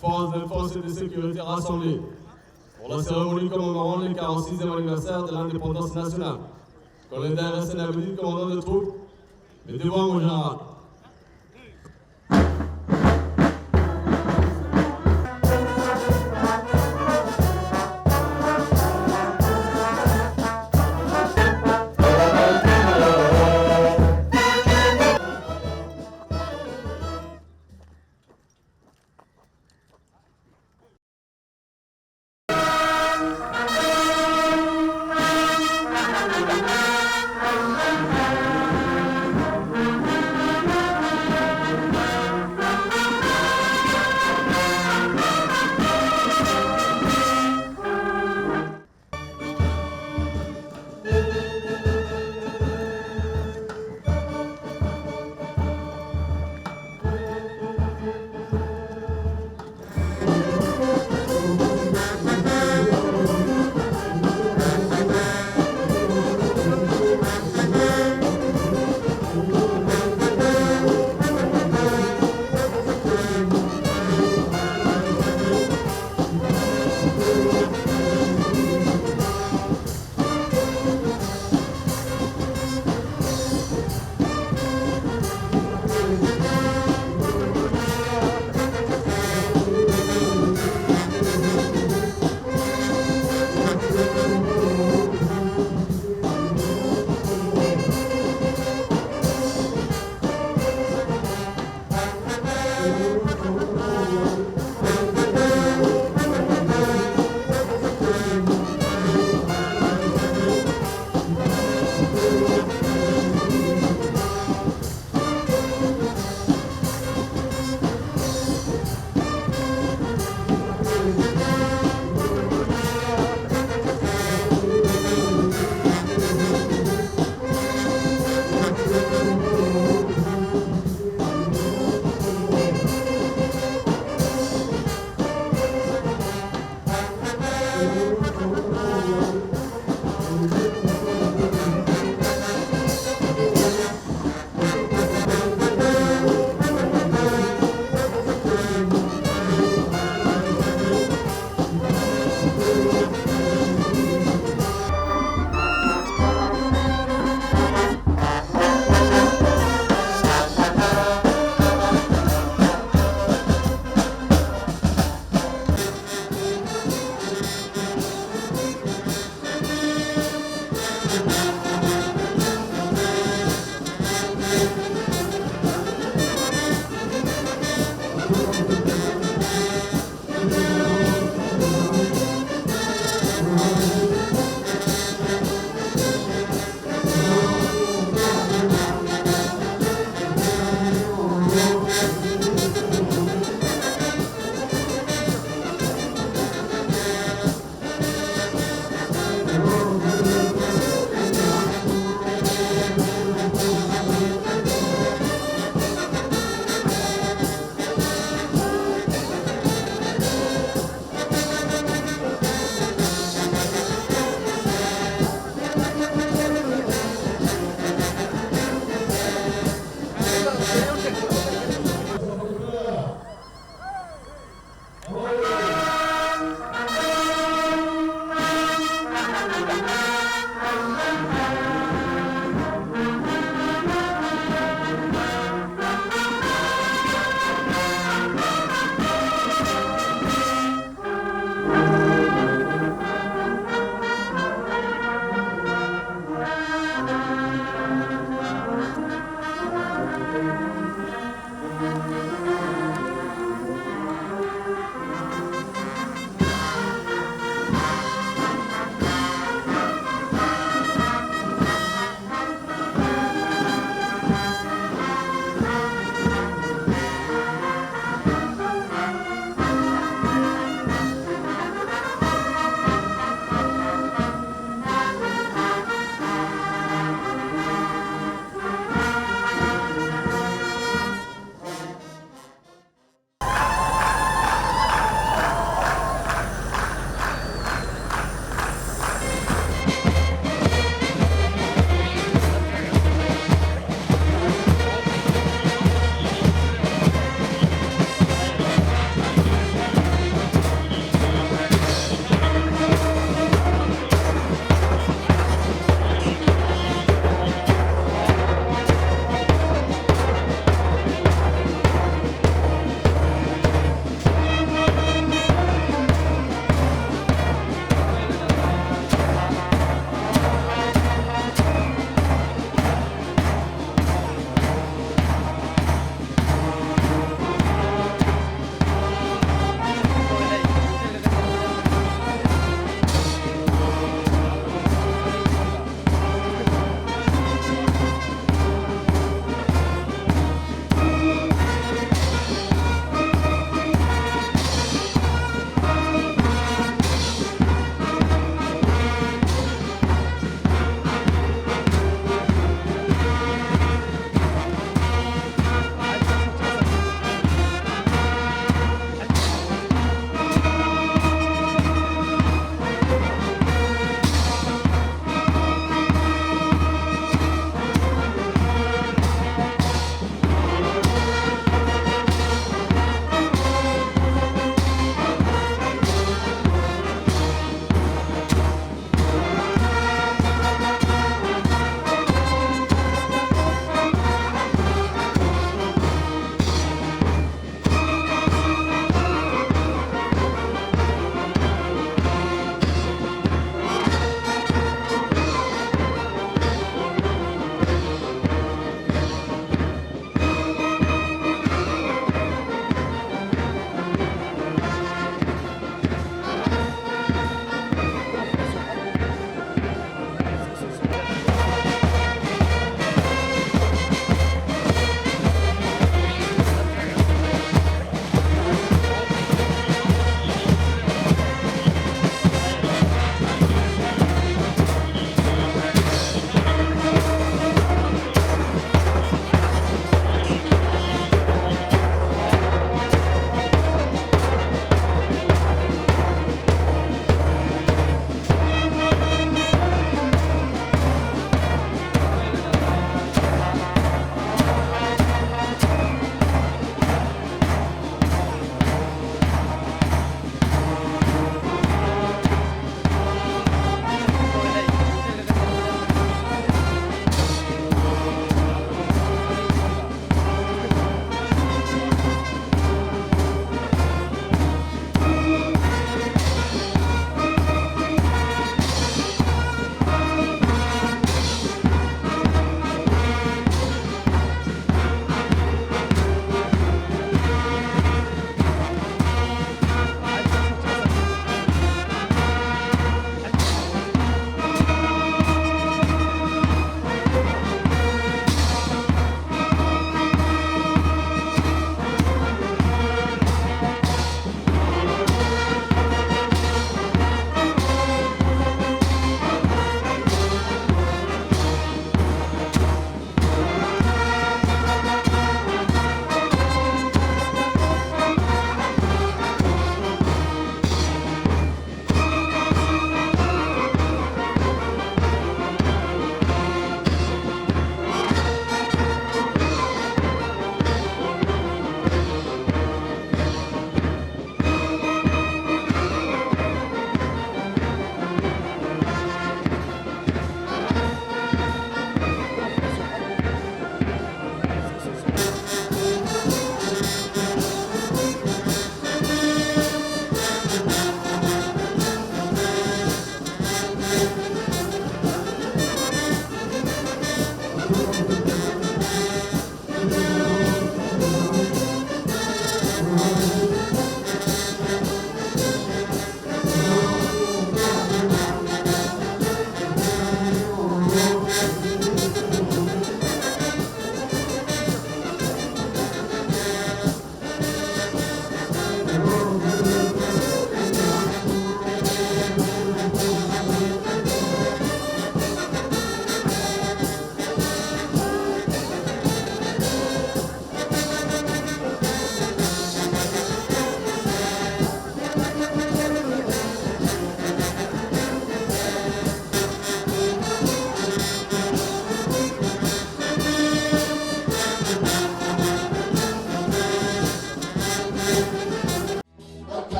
forces de sécurité rassemblées pour la cérémonie commémorant le 46e anniversaire de l'indépendance nationale. Colonel Hassan Abedi, commandant de troupes, mais devant mon général.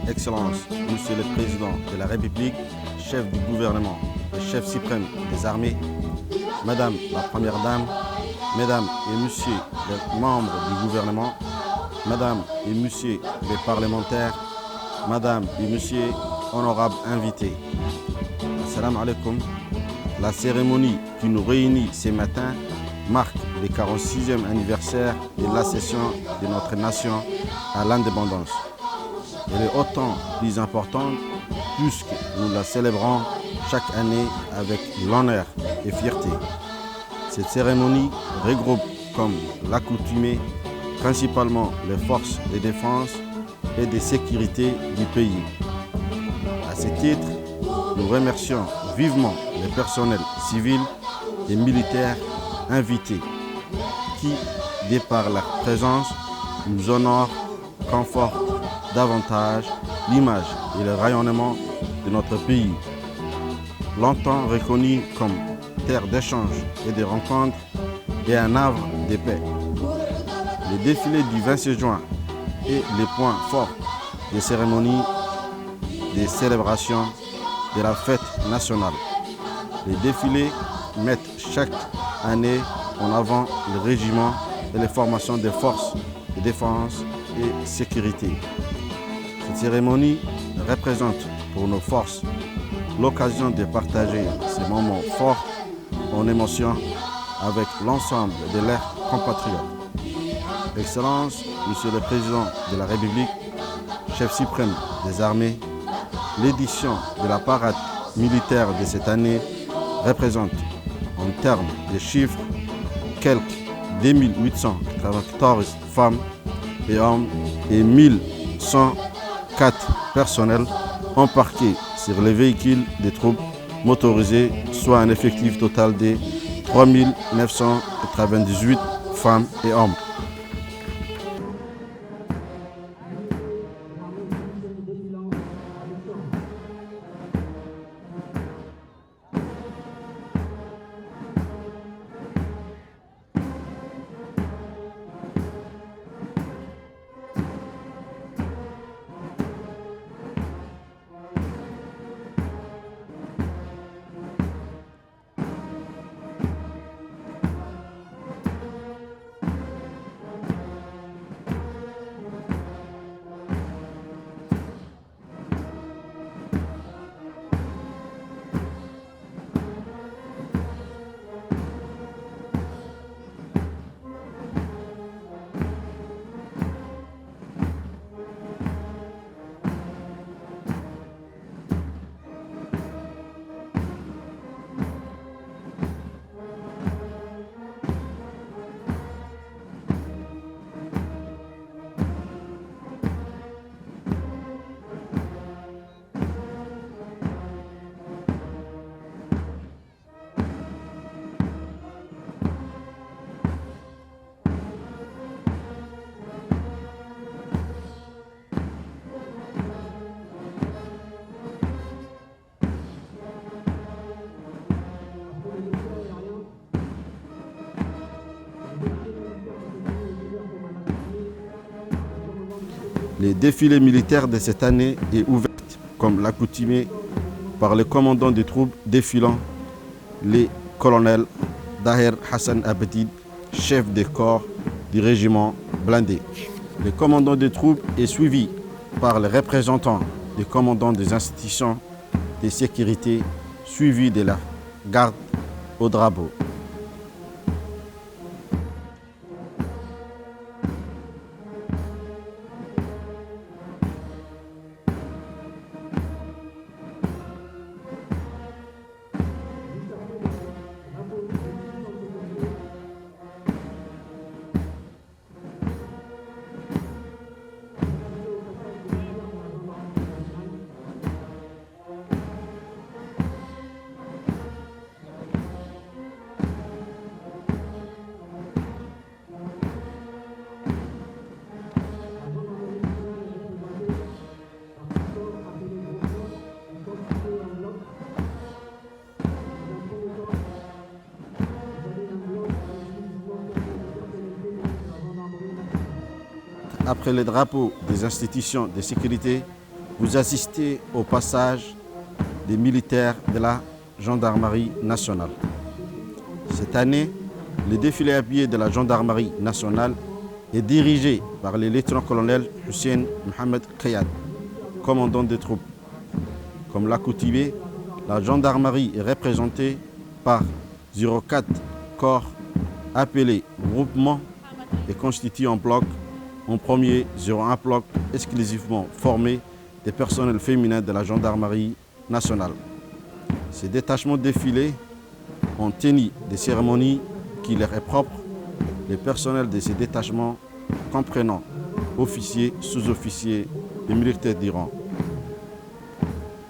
Excellences, Monsieur le Président de la République, chef du gouvernement et chef suprême des armées, Madame la Première Dame, Mesdames et Messieurs les membres du gouvernement, Madame et Messieurs les parlementaires, Madame et Messieurs honorables invités. Assalamu alaikum. La cérémonie qui nous réunit ce matin marque le 46e anniversaire de l'accession de notre nation à l'indépendance. Elle est autant plus importante puisque nous la célébrons chaque année avec l'honneur et fierté. Cette cérémonie regroupe, comme l'accoutumée, principalement les forces de défense et de sécurité du pays. À ce titre, nous remercions vivement les personnels civils et militaires invités qui, de par leur présence, nous honorent, confortent davantage l'image et le rayonnement de notre pays. Longtemps reconnu comme terre d'échange et de rencontres et un havre de paix. Le défilé du 26 juin est le point fort des cérémonies, des célébrations de la fête nationale. Les défilés mettent chaque année en avant le régiment et les formations des forces de défense et sécurité. Cette cérémonie représente pour nos forces l'occasion de partager ces moments forts en émotion avec l'ensemble de leurs compatriotes. Excellences, Monsieur le Président de la République, chef suprême des armées, l'édition de la parade militaire de cette année représente en termes de chiffres quelques 2894 femmes et hommes et 1104 personnels embarqués sur les véhicules des troupes motorisées, soit un effectif total de 3998 femmes et hommes. Le défilé militaire de cette année est ouvert, comme l'accoutumée, par le commandant des troupes défilant, le colonel Daher Hassan Abedid, chef des corps du régiment blindé. Le commandant des troupes est suivi par les représentants des commandants des institutions de sécurité, suivis de la garde au drapeau. après les drapeaux des institutions de sécurité, vous assistez au passage des militaires de la gendarmerie nationale. Cette année, le défilé à pied de la gendarmerie nationale est dirigé par le lieutenant-colonel Hussein Mohamed Kayad, commandant des troupes. Comme l'accoutumé, la gendarmerie est représentée par 04 corps appelés groupements et constitués en bloc. En premier, 01 bloc exclusivement formé des personnels féminins de la gendarmerie nationale. Ces détachements défilés ont tenu des cérémonies qui leur est propre. Les personnels de ces détachements comprenant officiers, sous-officiers et militaires d'Iran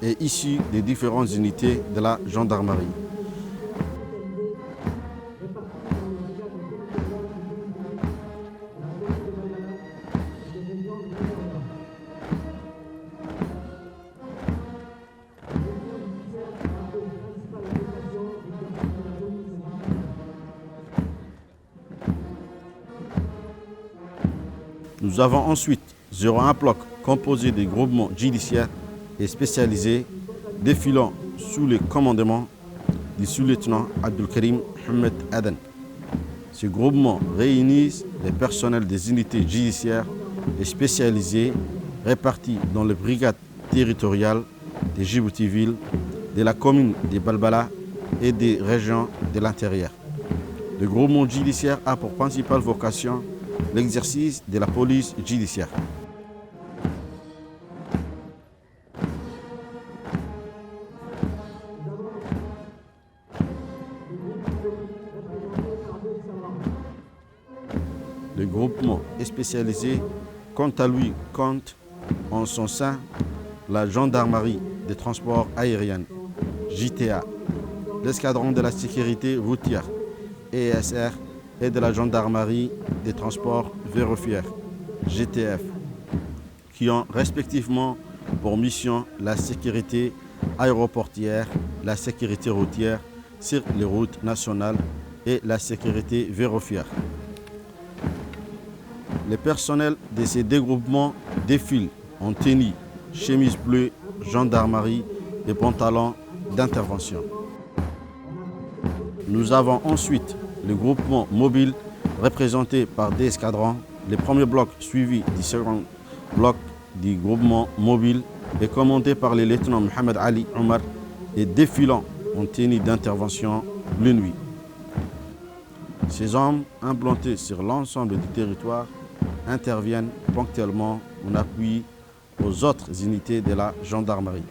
et issus des différentes unités de la gendarmerie. Nous avons ensuite 01 bloc composé de groupements judiciaires et spécialisés défilant sous le commandement du sous-lieutenant Abdelkarim Mohamed Aden. Ces groupements réunissent les personnels des unités judiciaires et spécialisées répartis dans les brigades territoriales de Djibouti-Ville, de la commune de Balbala et des régions de l'intérieur. Le groupement judiciaire a pour principale vocation l'exercice de la police judiciaire. Le groupement est spécialisé, quant à lui, compte en son sein la gendarmerie des transports aériens, JTA, l'escadron de la sécurité routière, ESR, et de la gendarmerie des transports ferroviaires, GTF, qui ont respectivement pour mission la sécurité aéroportière, la sécurité routière sur les routes nationales et la sécurité ferroviaire. Les personnels de ces deux groupements défilent en tenue, chemise bleue, gendarmerie et pantalons d'intervention. Nous avons ensuite le groupement mobile représenté par des escadrons. Le premier bloc suivi du second bloc du groupement mobile est commandé par le lieutenant Mohamed Ali Omar et défilant en tenue d'intervention la nuit. Ces hommes implantés sur l'ensemble du territoire interviennent ponctuellement en appui aux autres unités de la gendarmerie.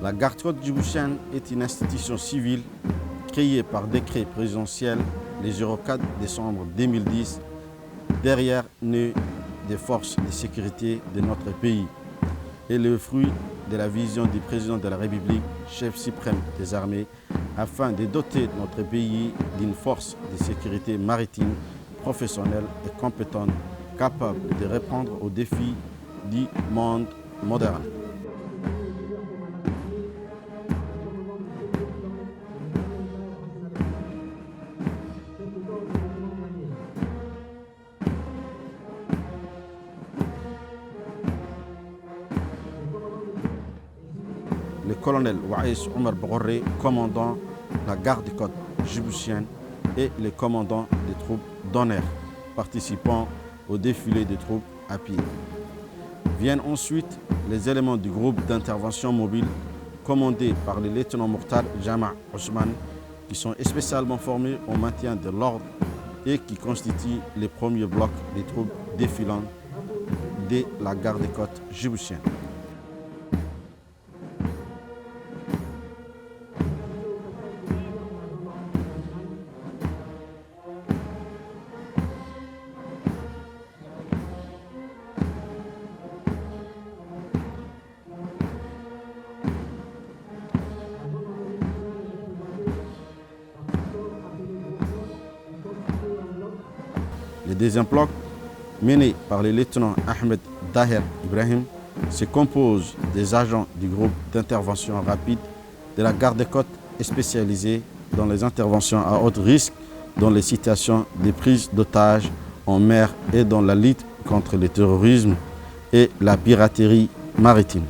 La garde-côte djiboutienne est une institution civile créée par décret présidentiel le 04 décembre 2010 derrière nœud des forces de sécurité de notre pays et le fruit de la vision du président de la République, chef suprême des armées, afin de doter notre pays d'une force de sécurité maritime professionnelle et compétente, capable de répondre aux défis du monde moderne. Le colonel Waïs Omar Bogoré, commandant la garde-côte djiboutienne, et les commandants des troupes d'honneur participant au défilé des troupes à pied. Viennent ensuite les éléments du groupe d'intervention mobile commandé par le lieutenant Mokhtar Jama Ousmane, qui sont spécialement formés au maintien de l'ordre et qui constitue les premiers blocs des troupes défilant de la garde-côte djiboutienne. Le deuxième bloc, mené par le lieutenant Ahmed Daher Ibrahim, se compose des agents du groupe d'intervention rapide de la garde-côte spécialisée dans les interventions à haut risque, dans les situations de prise d'otages en mer et dans la lutte contre le terrorisme et la piraterie maritime.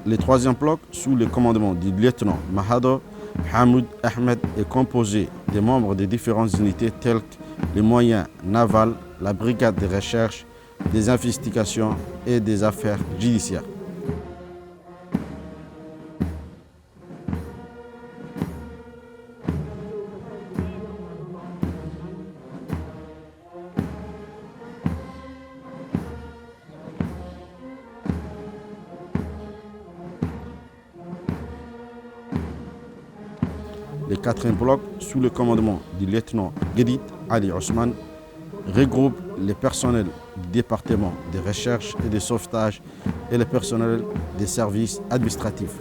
Le troisième bloc, sous le commandement du lieutenant Mahado Hamoud Ahmed, est composé des membres de différentes unités telles que les moyens navals, la brigade de recherche, des investigations et des affaires judiciaires. Le quatrième bloc, sous le commandement du lieutenant Guedit Ali Ousmane, regroupe les personnels du département de recherche et de sauvetage et le personnel des services administratifs.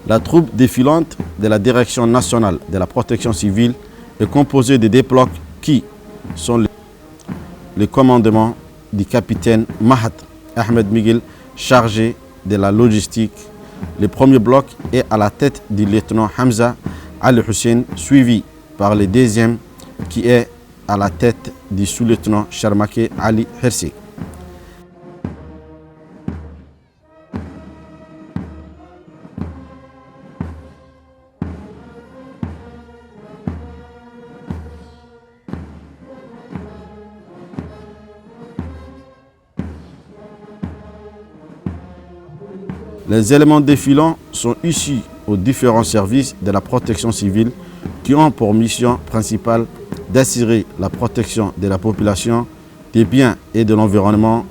La troupe défilante de la Direction nationale de la protection civile est composée de deux blocs qui sont le commandement du capitaine Mahat Ahmed Miguel, chargé de la logistique. Le premier bloc est à la tête du lieutenant Hamza Ali Hussein, suivi par le deuxième qui est à la tête du sous-lieutenant Sharmake Ali Hersi. Les éléments défilants sont issus aux différents services de la protection civile qui ont pour mission principale d'assurer la protection de la population, des biens et de l'environnement.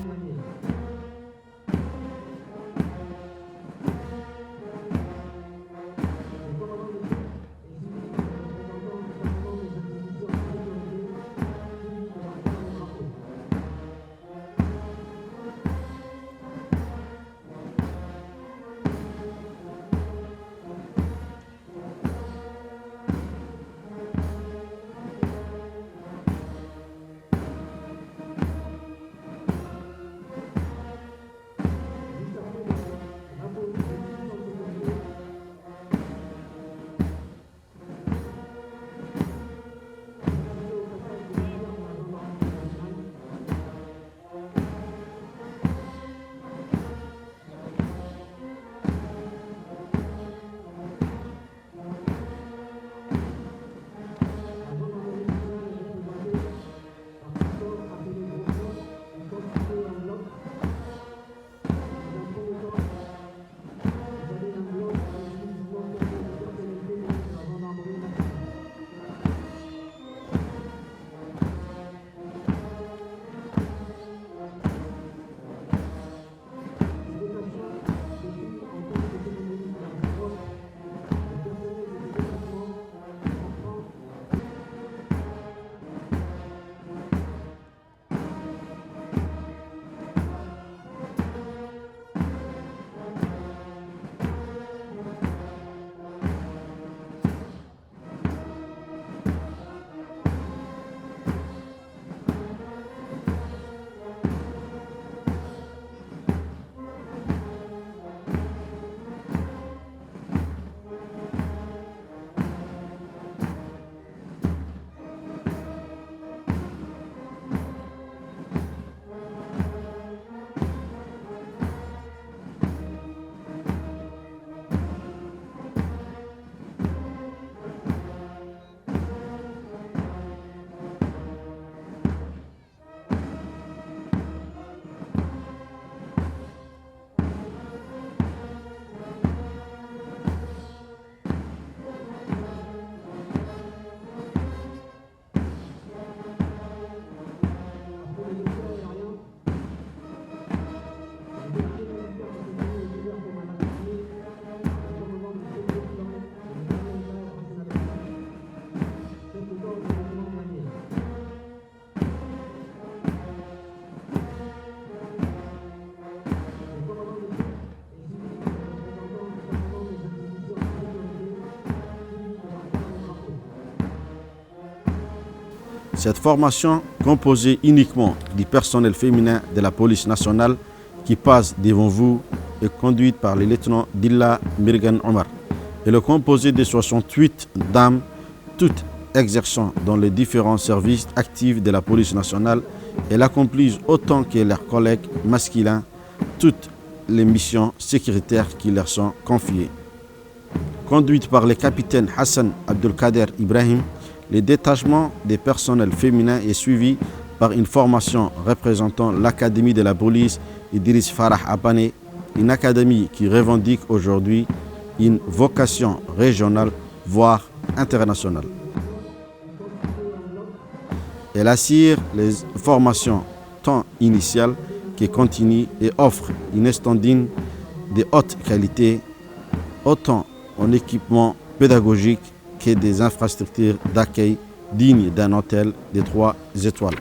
Cette formation, composée uniquement du personnel féminin de la police nationale qui passe devant vous, est conduite par le lieutenant Dilla Mirgan Omar. Elle est composée de 68 dames, toutes exerçant dans les différents services actifs de la police nationale. Elles accomplissent autant que leurs collègues masculins toutes les missions sécuritaires qui leur sont confiées. Conduite par le capitaine Hassan Abdelkader Ibrahim, le détachement des personnels féminins est suivi par une formation représentant l'Académie de la police Idriss Farah Abane, une académie qui revendique aujourd'hui une vocation régionale, voire internationale. Elle assure les formations tant initiales que continues et offre une standing de haute qualité, autant en équipement pédagogique que des infrastructures d'accueil dignes d'un hôtel de 3 étoiles.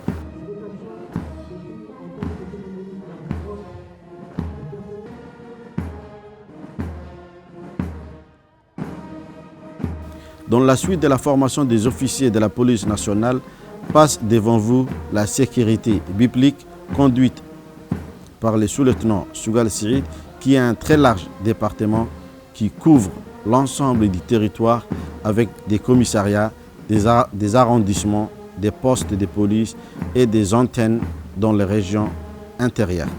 Dans la suite de la formation des officiers de la police nationale, passe devant vous la sécurité biblique conduite par le sous-lieutenant Sougal Sirid, qui a un très large département qui couvre l'ensemble du territoire avec des commissariats, des arrondissements, des postes de police et des antennes dans les régions intérieures.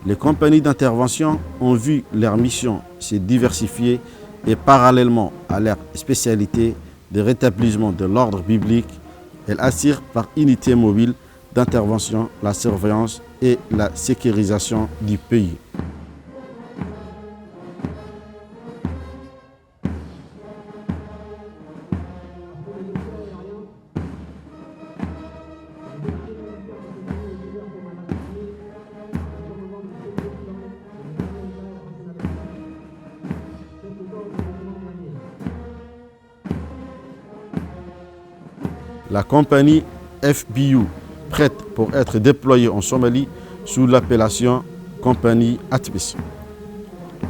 Les compagnies d'intervention ont vu leur mission se diversifier et parallèlement à leur spécialité de rétablissement de l'ordre public, elles assurent par unité mobile d'intervention la surveillance et la sécurisation du pays. La compagnie FBU, prête pour être déployée en Somalie sous l'appellation compagnie ATMIS.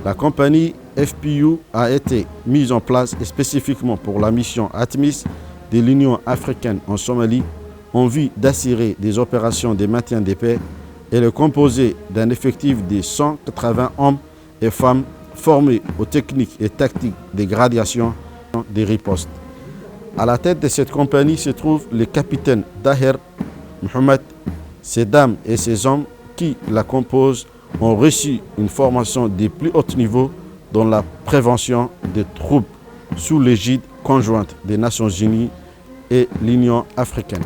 La compagnie FBU a été mise en place spécifiquement pour la mission ATMIS de l'Union africaine en Somalie en vue d'assurer des opérations de maintien de paix. Elle est composée d'un effectif de 180 hommes et femmes formés aux techniques et tactiques de gradation des ripostes. À la tête de cette compagnie se trouve le capitaine Daher Mohamed. Ces dames et ces hommes qui la composent ont reçu une formation de plus haut niveau dans la prévention des troubles sous l'égide conjointe des Nations Unies et l'Union africaine.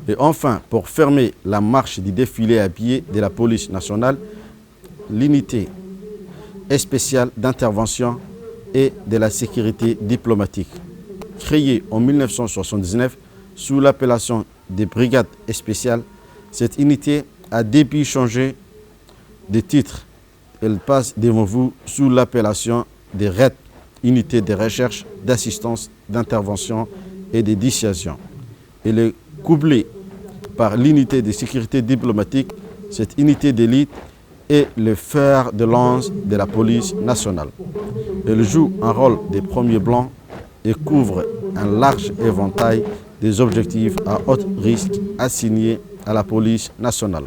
Et enfin, pour fermer la marche du défilé à pied de la police nationale, l'unité spéciale d'intervention et de la sécurité diplomatique. Créée en 1979 sous l'appellation des brigades spéciales, cette unité a depuis changé de titre. Elle passe devant vous sous l'appellation des RED, unité de recherche, d'assistance, d'intervention et de dissuasion. Elle est couplée par l'unité de sécurité diplomatique. Cette unité d'élite est le fer de lance de la police nationale. Elle joue un rôle de premier plan et couvre un large éventail des objectifs à haut risque assignés à la police nationale.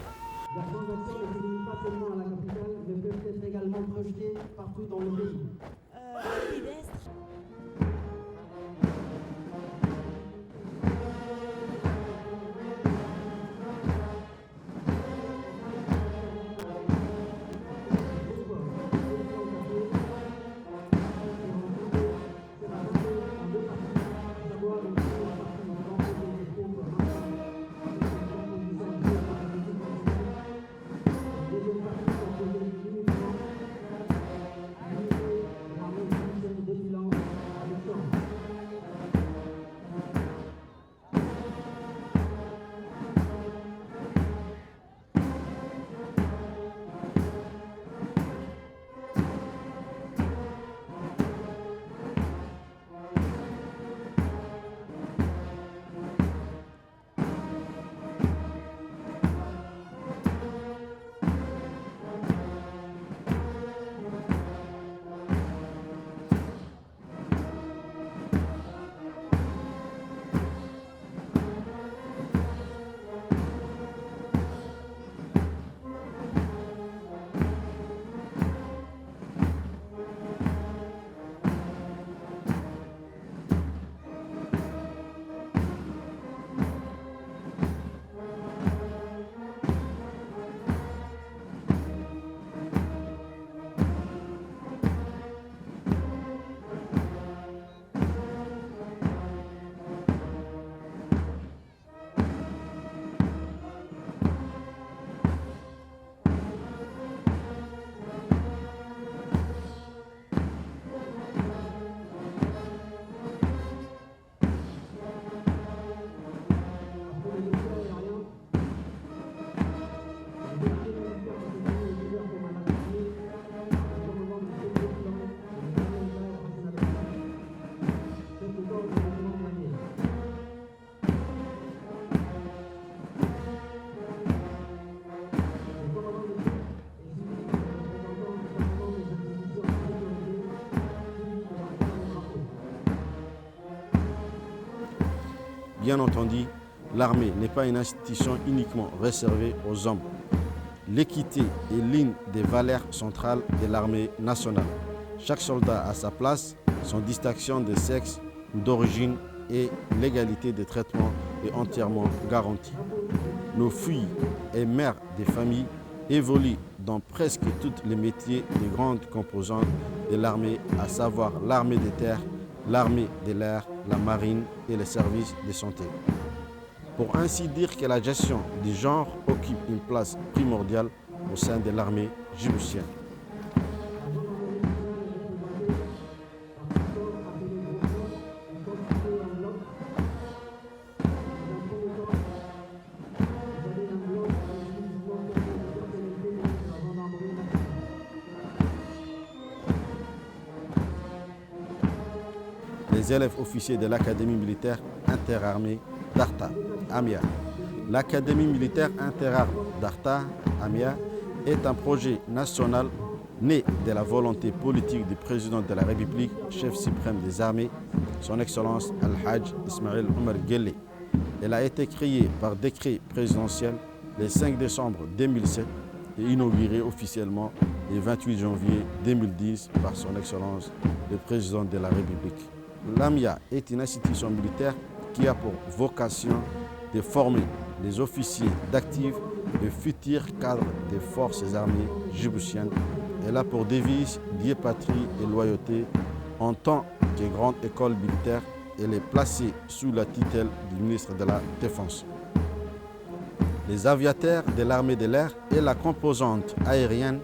Bien entendu, l'armée n'est pas une institution uniquement réservée aux hommes. L'équité est l'une des valeurs centrales de l'armée nationale. Chaque soldat a sa place, son distinction de sexe ou d'origine et l'égalité de traitement est entièrement garantie. Nos filles et mères des familles évoluent dans presque tous les métiers des grandes composantes de l'armée, à savoir l'armée des terres, l'armée de l'air, la marine et les services de santé. Pour ainsi dire que la gestion du genre occupe une place primordiale au sein de l'armée djiboutienne. Les élèves officiers de l'Académie militaire interarmée d'Arta, Amia. L'Académie militaire interarmée d'Arta, Amia, est un projet national né de la volonté politique du président de la République, chef suprême des armées, son Excellence Al-Hajj Ismaël Omar Guelleh. Elle a été créée par décret présidentiel le 5 décembre 2007 et inaugurée officiellement le 28 janvier 2010 par son Excellence le président de la République. L'AMIA est une institution militaire qui a pour vocation de former les officiers d'actifs et futurs cadres des forces armées djiboutiennes. Elle a pour devise Dieu, patrie et loyauté. En tant que grande école militaire, elle est placée sous la tutelle du ministre de la Défense. Les aviateurs de l'armée de l'air et la composante aérienne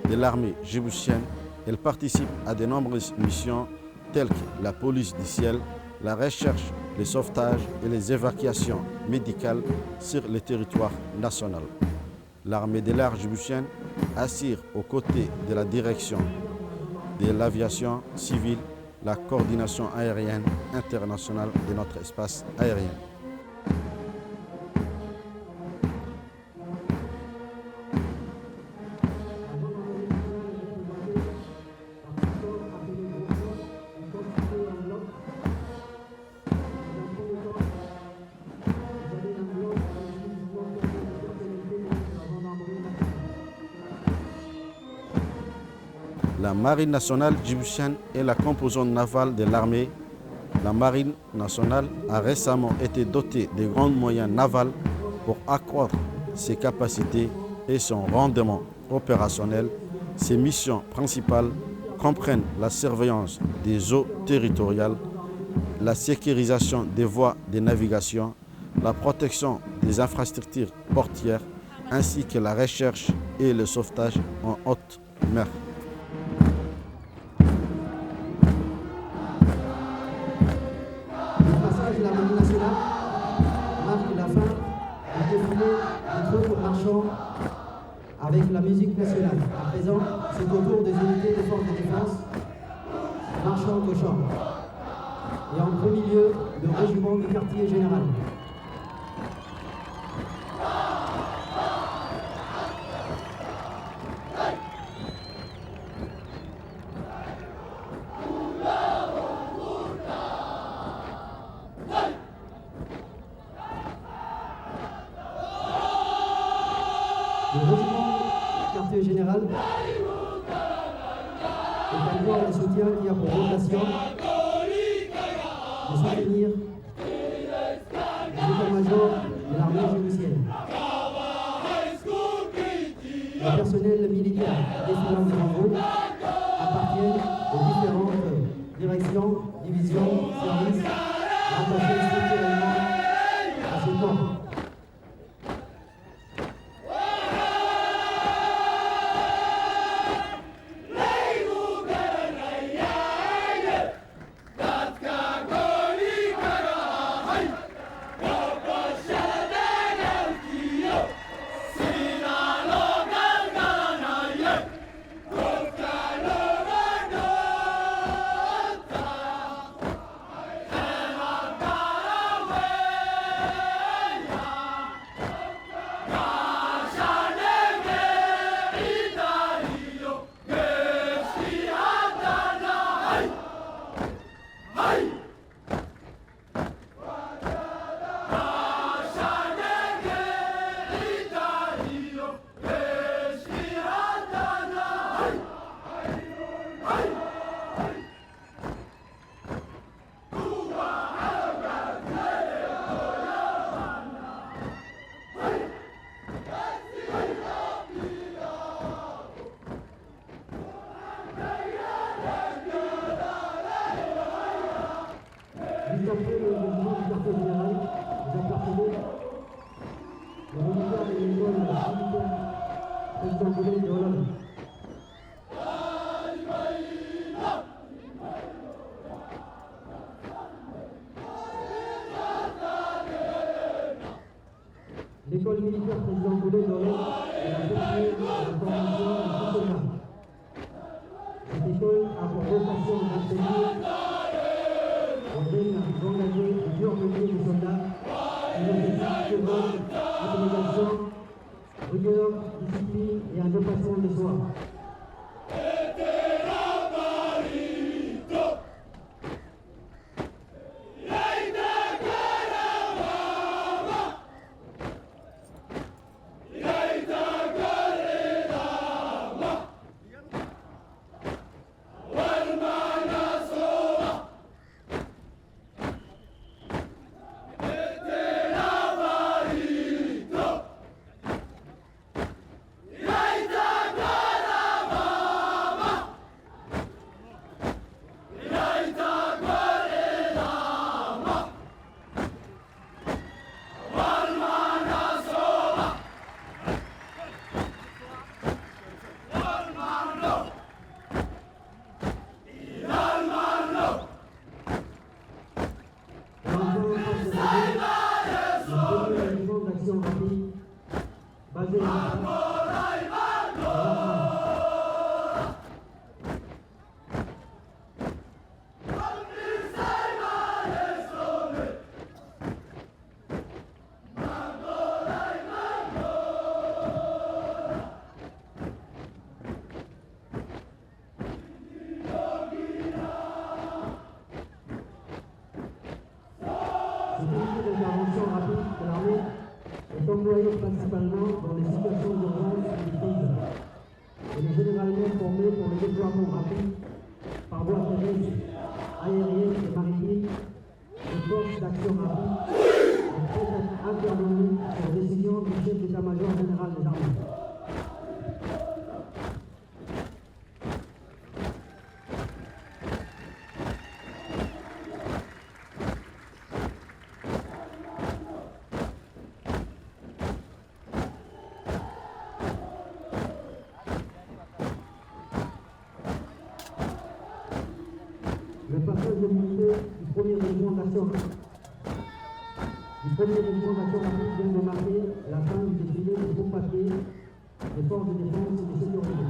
de l'armée djiboutienne. Elle participe à de nombreuses missions telles que la police du ciel, la recherche, le sauvetage et les évacuations médicales sur le territoire national. L'armée de l'air djiboutienne assure aux côtés de la direction de l'aviation civile la coordination aérienne internationale de notre espace aérien. La Marine nationale djiboutienne est la composante navale de l'armée. La Marine nationale a récemment été dotée de grands moyens navals pour accroître ses capacités et son rendement opérationnel. Ses missions principales comprennent la surveillance des eaux territoriales, la sécurisation des voies de navigation, la protection des infrastructures portières, ainsi que la recherche et le sauvetage en haute mer. De la Marine nationale marque la fin du défilé des troupes marchant avec la musique nationale. À présent, c'est au tour des unités des forces de défense marchant au champ. Et en premier lieu, le régiment du quartier général. Le régiment quartier général est un corps de soutien qui a pour vocation de soutenir les états-majors de l'armée djiboutienne. Le personnel militaire défilant devant vous appartiennent aux différentes directions, divisions, services rattachés structurellement à ce corps. président Goulet de Hollande. L'école militaire président Goulet de Hollande est la première de la formation du soldat. Cette école a pour vocation d'enseigner aux jeunes engagés et durs métiers de soldats philosophie, cheval, abnégation, rigueur, discipline et un dépassement de soi. Employés principalement dans les situations d'urgence et de crise. Elle est généralement formée pour le déploiement rapide par voie terrestre, aérienne et maritime de forces d'action rapide et peut être intervenue sur décision du chef d'état-major général des armées. Le passage de l'unité du premier régiment d'action rapide vient de marquer la fin du défilé des beaux papiers des forces de défense et de sécurité.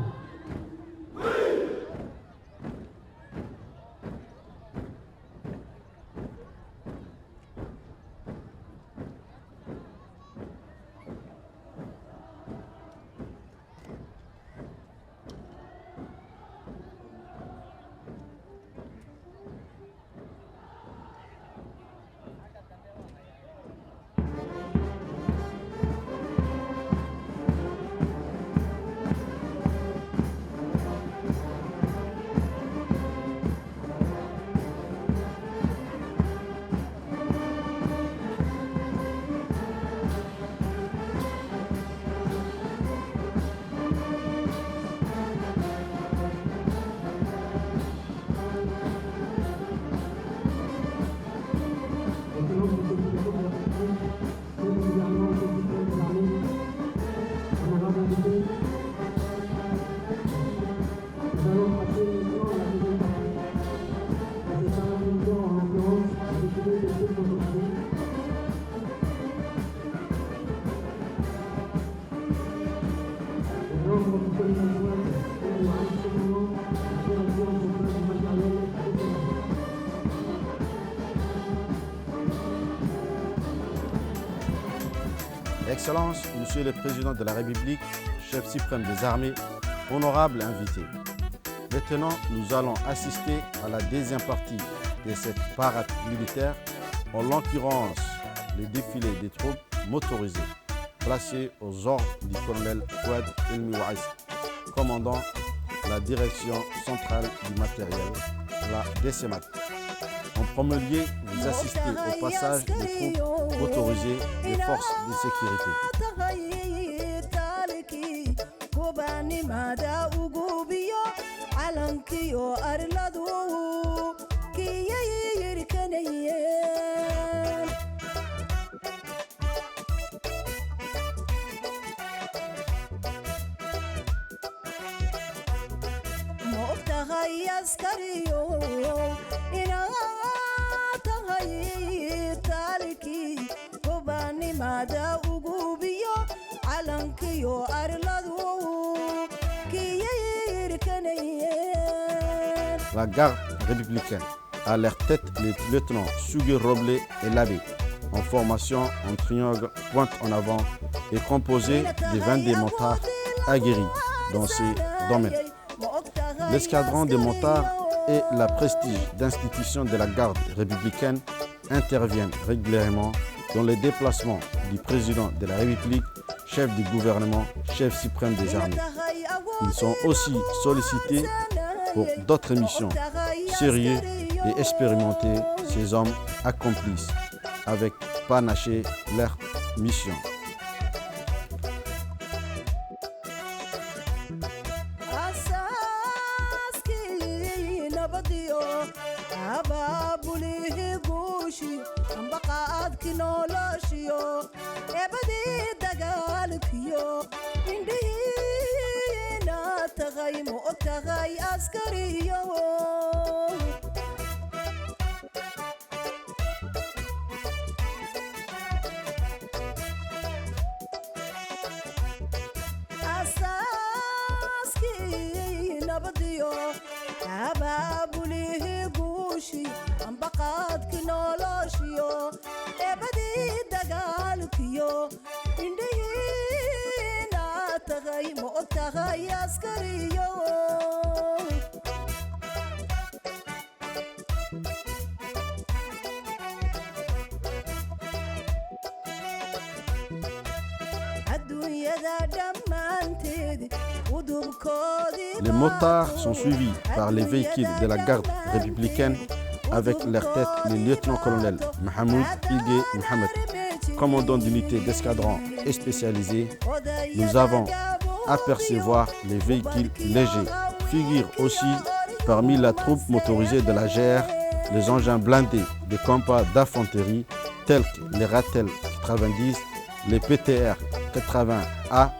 Excellences, Monsieur le Président de la République, chef suprême des armées, honorables invités. Maintenant, nous allons assister à la deuxième partie de cette parade militaire, en l'occurrence le défilé des troupes motorisées, placées aux ordres du colonel Fouad Elmi Ouaïs, commandant la direction centrale du matériel, la DCMAT. En premier lieu, vous assistez au passage des troupes motorisées des forces de sécurité. La garde républicaine, à leur tête les lieutenants Sugué Roblé et Labé, en formation en triangle pointe en avant et composé de 22 motards aguerris dans ces domaines. L'escadron des motards et la prestige d'institutions de la garde républicaine interviennent régulièrement dans les déplacements du président de la République, chef du gouvernement, chef suprême des armées. Ils sont aussi sollicités pour d'autres missions sérieuses et expérimentées. Ces hommes accomplissent avec panaché leur mission. Les motards sont suivis par les véhicules de la garde républicaine avec leur tête le lieutenant-colonel Mahamoud Igué Mohamed, commandant d'unité d'escadron et spécialisé. Nous avons apercevoir les véhicules légers. Figurent aussi parmi la troupe motorisée de la GR les engins blindés de combat d'infanterie tels que les Ratel 90, les PTR 80A,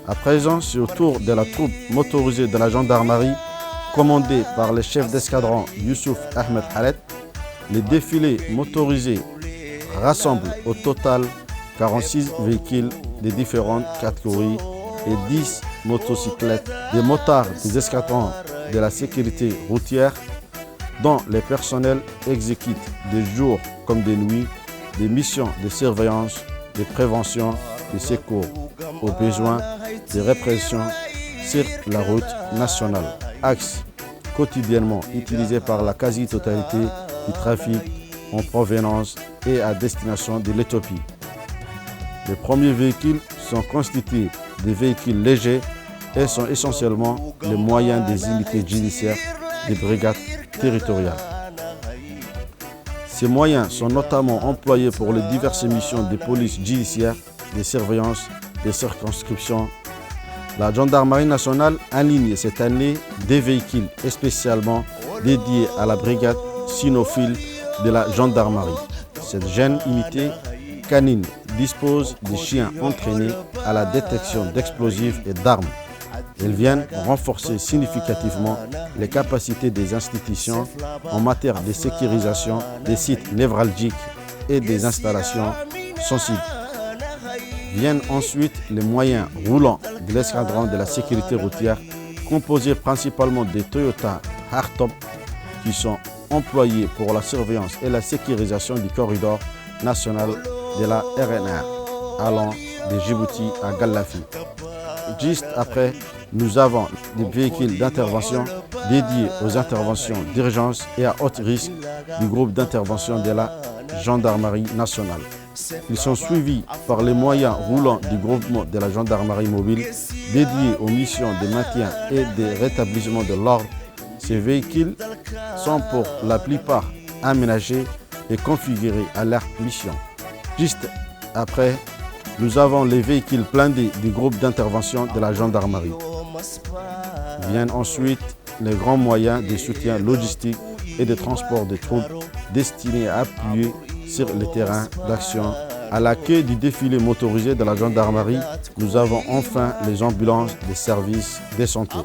À présent, c'est au tour de la troupe motorisée de la gendarmerie, commandée par le chef d'escadron Youssouf Ahmed Khaled. Les défilés motorisés rassemblent au total 46 véhicules de différentes catégories et 10 motocyclettes. Des motards des escadrons de la sécurité routière, dont les personnels exécutent des jours comme des nuits des missions de surveillance, de prévention, de secours aux besoins de répression sur la route nationale, axe quotidiennement utilisé par la quasi-totalité du trafic en provenance et à destination de l'Éthiopie. Les premiers véhicules sont constitués de véhicules légers et sont essentiellement les moyens des unités judiciaires des brigades territoriales. Ces moyens sont notamment employés pour les diverses missions des polices judiciaires, des surveillances, des circonscriptions. La gendarmerie nationale aligne cette année des véhicules spécialement dédiés à la brigade cynophile de la gendarmerie. Cette jeune unité canine dispose de chiens entraînés à la détection d'explosifs et d'armes. Elles viennent renforcer significativement les capacités des institutions en matière de sécurisation des sites névralgiques et des installations sensibles. Viennent ensuite les moyens roulants de l'escadron de la sécurité routière, composé principalement des Toyota Hardtop qui sont employés pour la surveillance et la sécurisation du corridor national de la RNR allant de Djibouti à Gallafi. Juste après, nous avons des véhicules d'intervention dédiés aux interventions d'urgence et à haut risque du groupe d'intervention de la gendarmerie nationale. Ils sont suivis par les moyens roulants du groupement de la gendarmerie mobile dédiés aux missions de maintien et de rétablissement de l'ordre. Ces véhicules sont pour la plupart aménagés et configurés à leur mission. Juste après, nous avons les véhicules blindés du groupe d'intervention de la gendarmerie. Viennent ensuite les grands moyens de soutien logistique et de transport de troupes destinés à appuyer sur les terrains d'action. À la queue du défilé motorisé de la gendarmerie, nous avons enfin les ambulances des services de santé.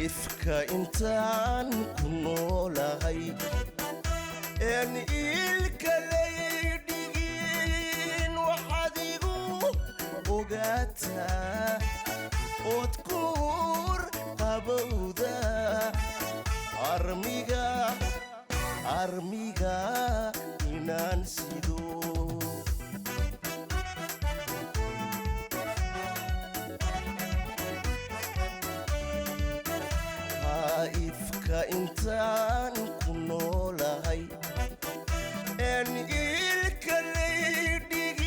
ifka intaan ku noolahay een ilka laydhigin waxaad igu ogaataa ood kuur qabowda armiga inaan sido intaan ku noolahay een ilka laydhigin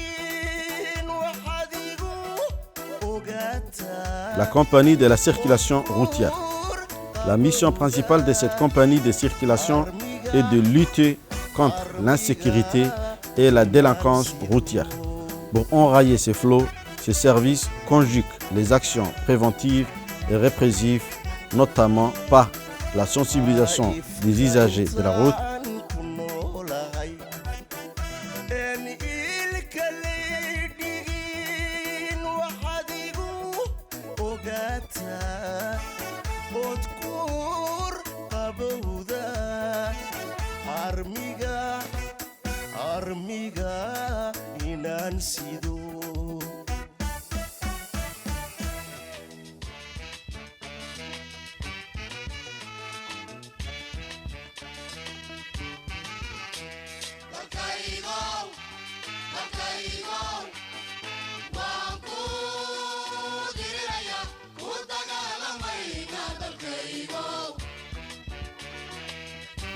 waxaad igu ogaataa. La compagnie de la circulation routière. La mission principale de cette compagnie de circulation est de lutter contre l'insécurité et la délinquance routière. Pour enrayer ces flots, ce service conjugue les actions préventives et répressives, notamment par la sensibilisation des usagers de la route, armiga inaan sido.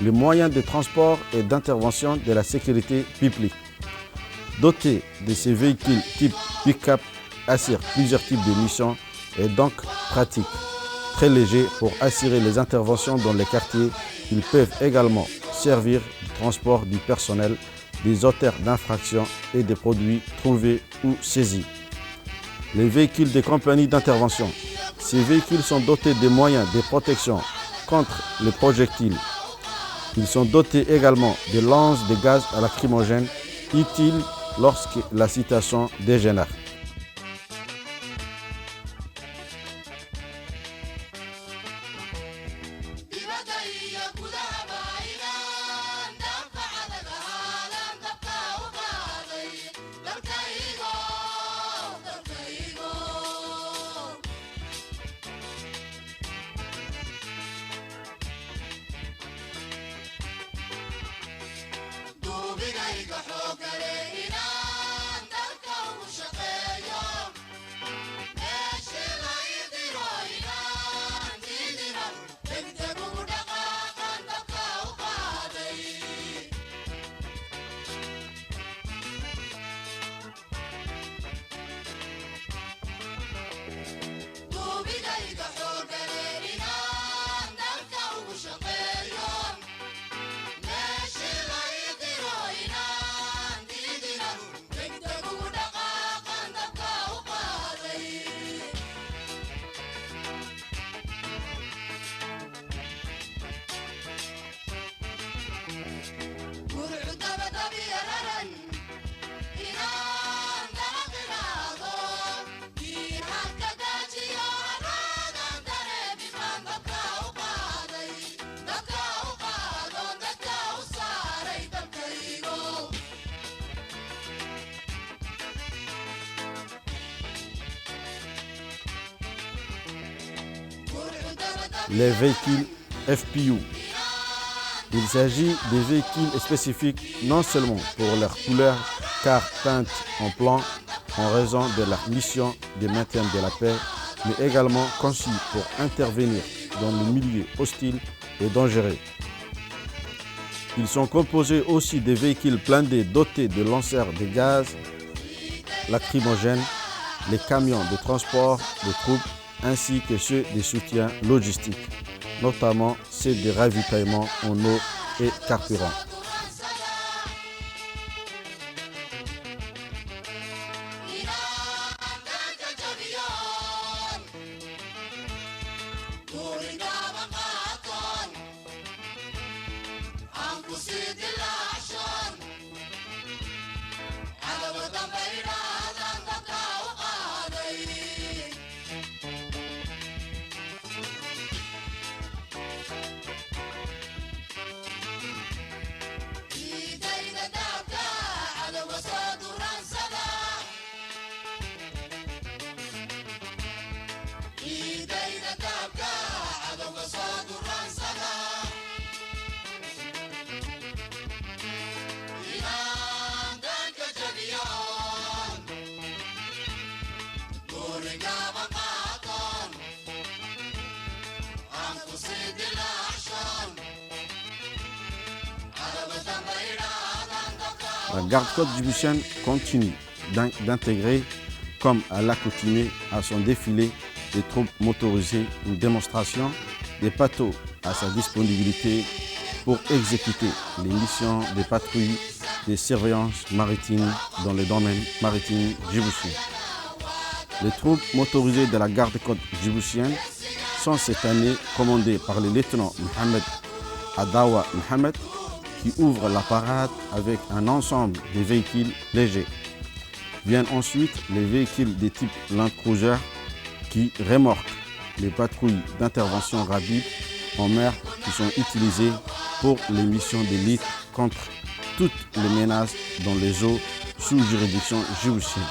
les moyens de transport et d'intervention de la sécurité publique. Dotés de ces véhicules type pick-up assurent plusieurs types de missions et donc pratiques. Très légers pour assurer les interventions dans les quartiers, ils peuvent également servir du transport du personnel, des auteurs d'infractions et des produits trouvés ou saisis. Les véhicules des compagnies d'intervention Ces véhicules sont dotés de moyens de protection contre les projectiles. Ils sont dotés également de lances de gaz lacrymogènes utiles lorsque la situation dégénère. Les véhicules FPU. Il s'agit des véhicules spécifiques non seulement pour leur couleur, car peintes en blanc en raison de leur mission de maintien de la paix, mais également conçus pour intervenir dans le milieu hostile et dangereux. Ils sont composés aussi des véhicules blindés dotés de lanceurs de gaz lacrymogènes, les camions de transport de troupes, ainsi que ceux de soutien logistique, notamment ceux de ravitaillement en eau et carburant. La garde-côte djiboutienne continue d'intégrer, comme à l'accoutumée à son défilé des troupes motorisées, une démonstration des bateaux à sa disponibilité pour exécuter les missions de patrouille de surveillance maritime dans le domaine maritime djiboutien. Les troupes motorisées de la garde-côte djiboutienne sont cette année commandées par le lieutenant Mohamed Adawa Mohamed, qui ouvre la parade avec un ensemble de véhicules légers. Viennent ensuite les véhicules de type Land Cruiser qui remorquent les patrouilles d'intervention rapide en mer qui sont utilisées pour les missions de lutte contre toutes les menaces dans les eaux sous juridiction djiboutienne.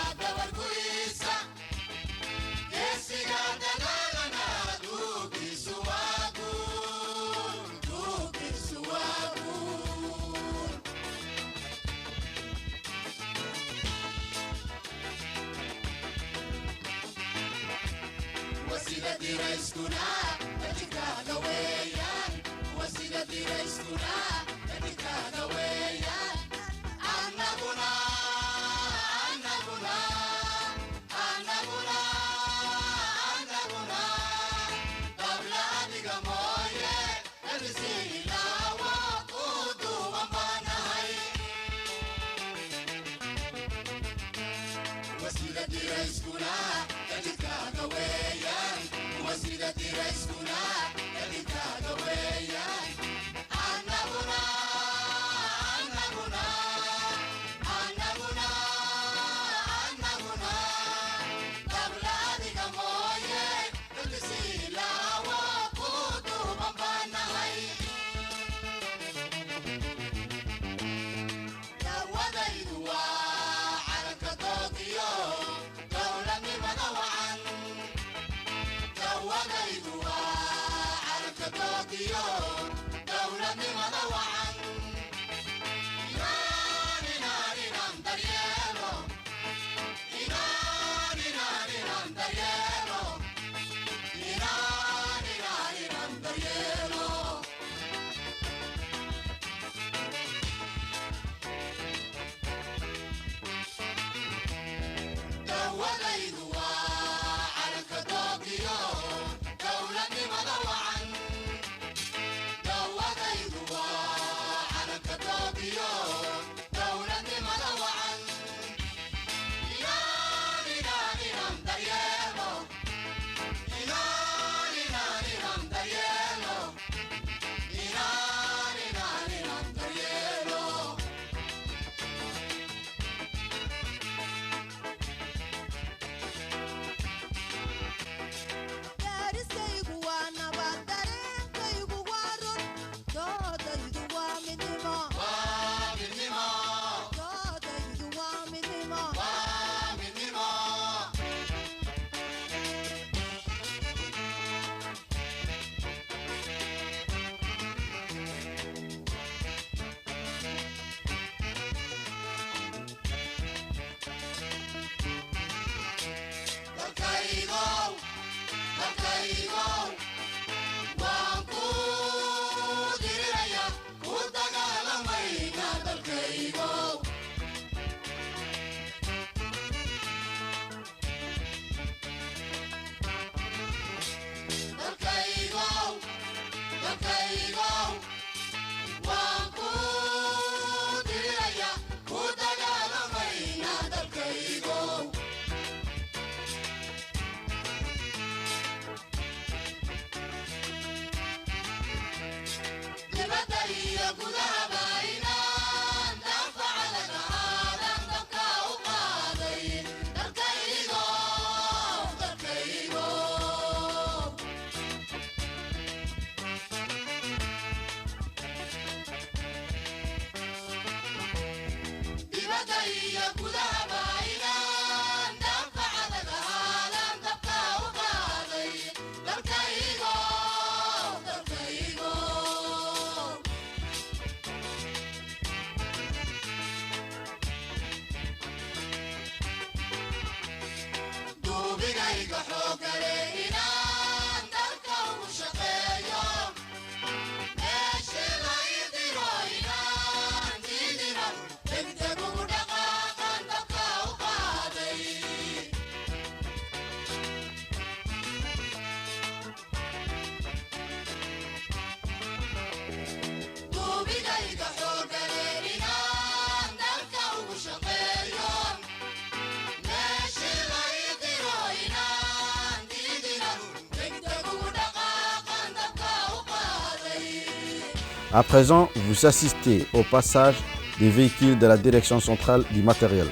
À présent, vous assistez au passage des véhicules de la direction centrale du matériel.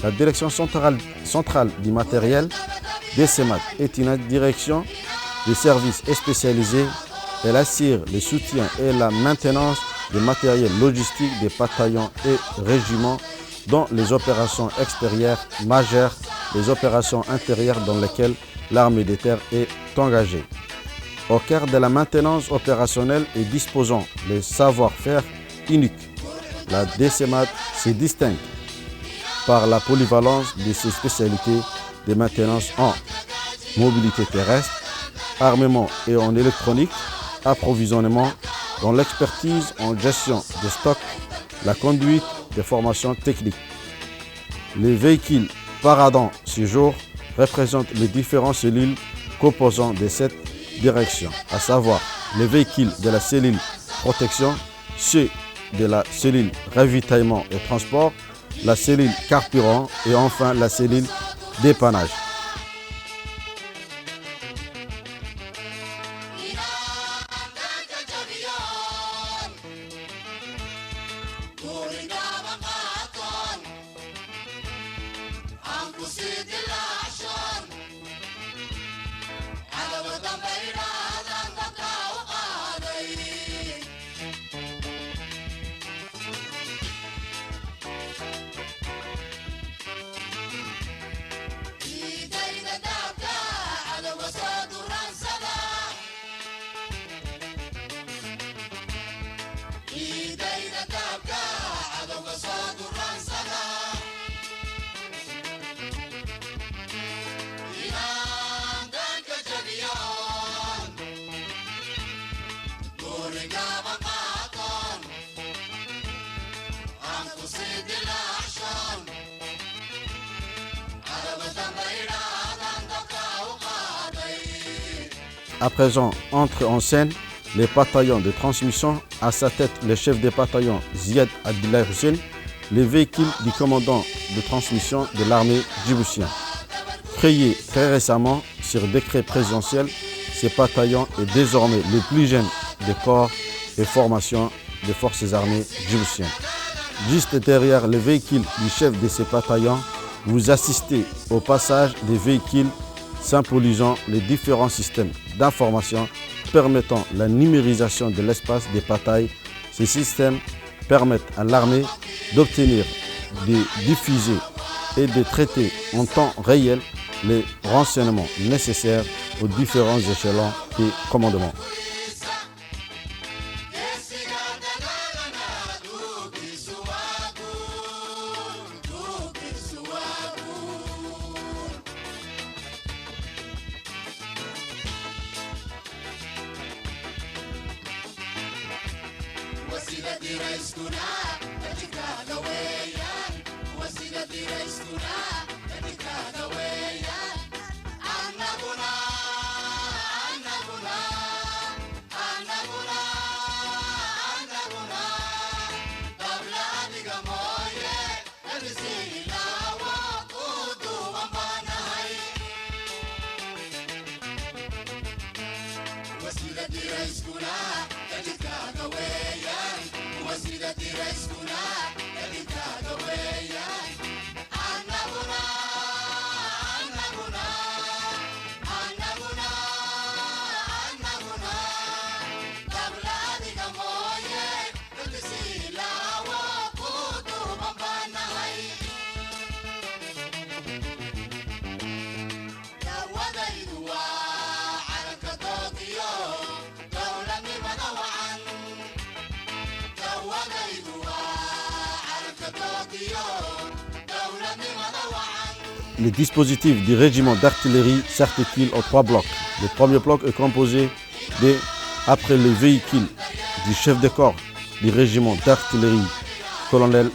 La direction centrale du matériel, DCMAT, est une direction de services spécialisés. Elle assure le soutien et la maintenance des matériels logistiques des bataillons et régiments dans les opérations extérieures majeures, les opérations intérieures dans lesquelles l'armée de terre est engagée. Au cœur de la maintenance opérationnelle et disposant les savoir-faire uniques, la DCMAT se distingue par la polyvalence de ses spécialités de maintenance en mobilité terrestre, armement et en électronique, approvisionnement, dans l'expertise en gestion de stock, la conduite des formations techniques. Les véhicules paradant ce jour représentent les différentes cellules composant de cette direction, à savoir les véhicules de la cellule protection, ceux de la cellule ravitaillement et transport, la cellule carburant et enfin la cellule dépannage. à présent entre en scène les bataillons de transmission, à sa tête le chef des bataillons Ziad Abdullah Hussein, les véhicules du commandant de transmission de l'armée djiboutienne. Créé très récemment sur décret présidentiel, ces bataillons est désormais le plus jeune des corps et formations des forces armées djiboutiennes. Juste derrière le véhicule du chef de ces bataillons, vous assistez au passage des véhicules symbolisant les différents systèmes d'information permettant la numérisation de l'espace des batailles. Ces systèmes permettent à l'armée d'obtenir, de diffuser et de traiter en temps réel les renseignements nécessaires aux différents échelons de commandement. Les dispositifs du régiment d'artillerie s'articulent en 3 blocs. Le premier bloc est composé après le véhicule du chef de corps du régiment d'artillerie, colonel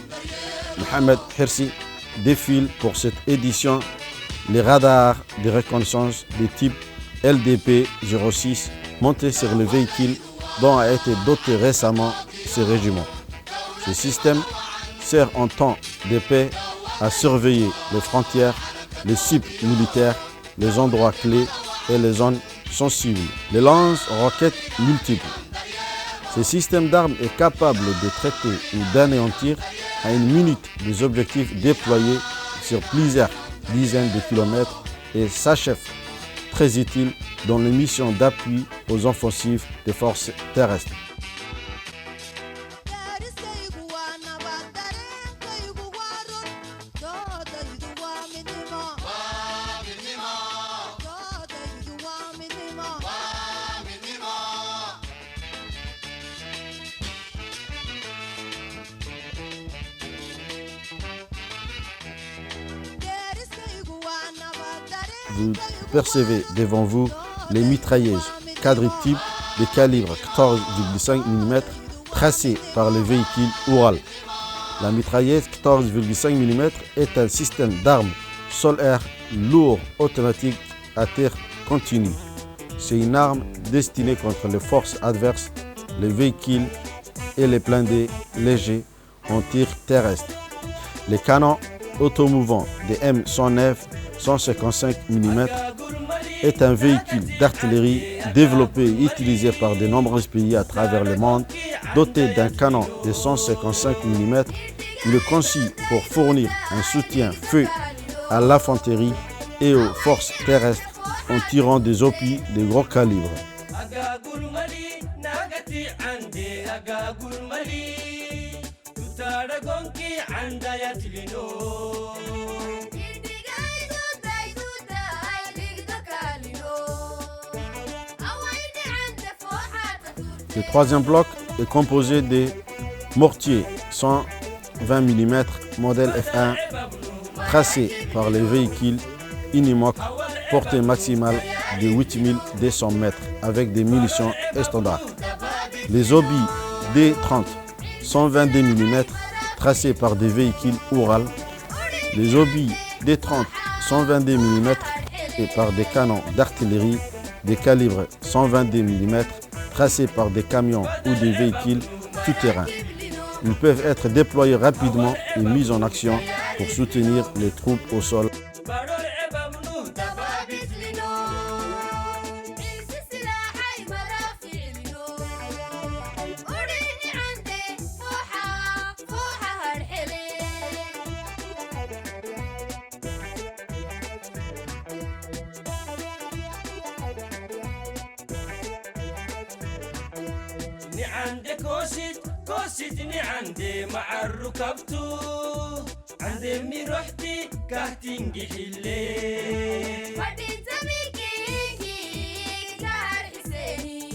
Mohamed Hirsi, défilent pour cette édition les radars de reconnaissance de type LDP-06 montés sur le véhicule dont a été doté récemment ce régiment. Ce système sert en temps de paix à surveiller les frontières, les cibles militaires, les endroits clés et les zones sensibles. Les lance-roquettes multiples. Ce système d'armes est capable de traiter ou d'anéantir à une minute des objectifs déployés sur plusieurs dizaines de kilomètres et s'achève très utile dans les missions d'appui aux offensives des forces terrestres. Vous percevez devant vous les mitrailleuses quadriptypes de calibre 14,5 mm tracées par le véhicule Oural. La mitrailleuse 14,5 mm est un système d'armes sol-air lourd automatique à tir continu. C'est une arme destinée contre les forces adverses, les véhicules et les blindés légers en tir terrestre. Les canons automouvants de M109 155 mm est un véhicule d'artillerie développé et utilisé par de nombreux pays à travers le monde. Doté d'un canon de 155 mm, il est conçu pour fournir un soutien feu à l'infanterie et aux forces terrestres en tirant des obus de gros calibre. Le troisième bloc est composé de mortiers 120 mm modèle F1 tracés par les véhicules Unimog, portée maximale de 8200 mètres avec des munitions standards. Les obus D30 122 mm tracés par des véhicules Oural. Les obus D30 122 mm et par des canons d'artillerie des calibres 122 mm tracés par des camions ou des véhicules tout-terrain. Ils peuvent être déployés rapidement et mis en action pour soutenir les troupes au sol. عندي كوسيتني عندي مع الركبتو عندي مي رحتي كهتنجي حلي ودي تميكي كار حسيني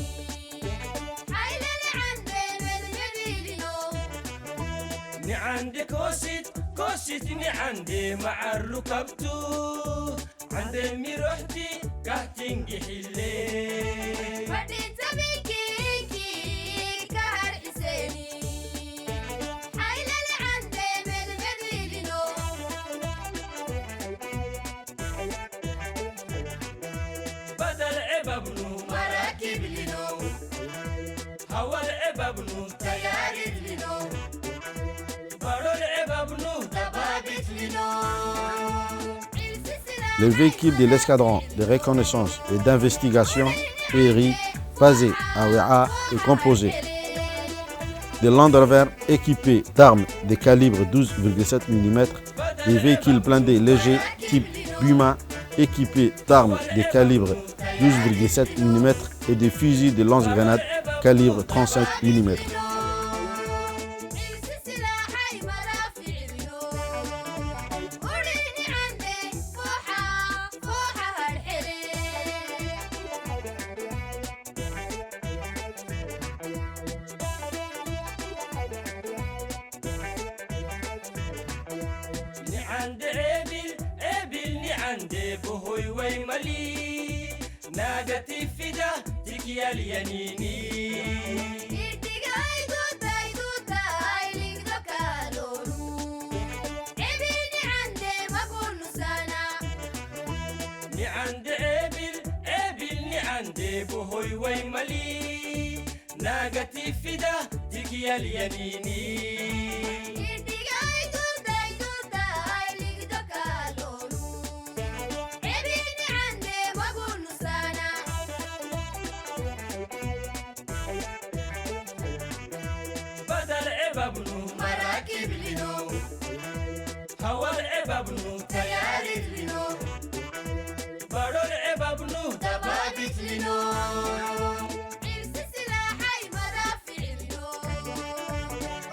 حيل اللي عندي المدمدينو ني عندي كوسيتني عندي مع الركبتو عندي مي رحتي كهتنجي حلي ودي تميكي Le véhicule de l'escadron de reconnaissance et d'investigation ERI, basé à Ouéa, est composé de Land Rover équipés d'armes de calibre 12,7 mm, des véhicules blindés légers type Buma équipés d'armes de calibre 12,7 mm et des fusils de lance-grenades calibre 35 mm. عندي بهوي ويملي ناقتي فدا تكيا اليميني عندي بهوي ويملي ناقتي فدا تكيا اليميني هوا العباب نو تياري لنو بارو العباب نو دبابت لنو عرس سلاحي مرافع لنو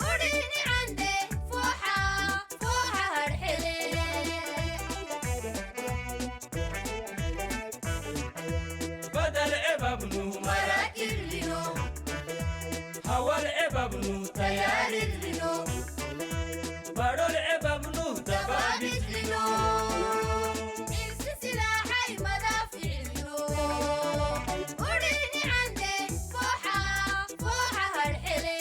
وريني عندي فوحة هرحلي بدل عباب نو مراكب لنو هوا العباب نو تياري لنو بارو العباب نو دبابت لنو عرس سلاحي مرافع لنو وريني عندي فوحة هرحلي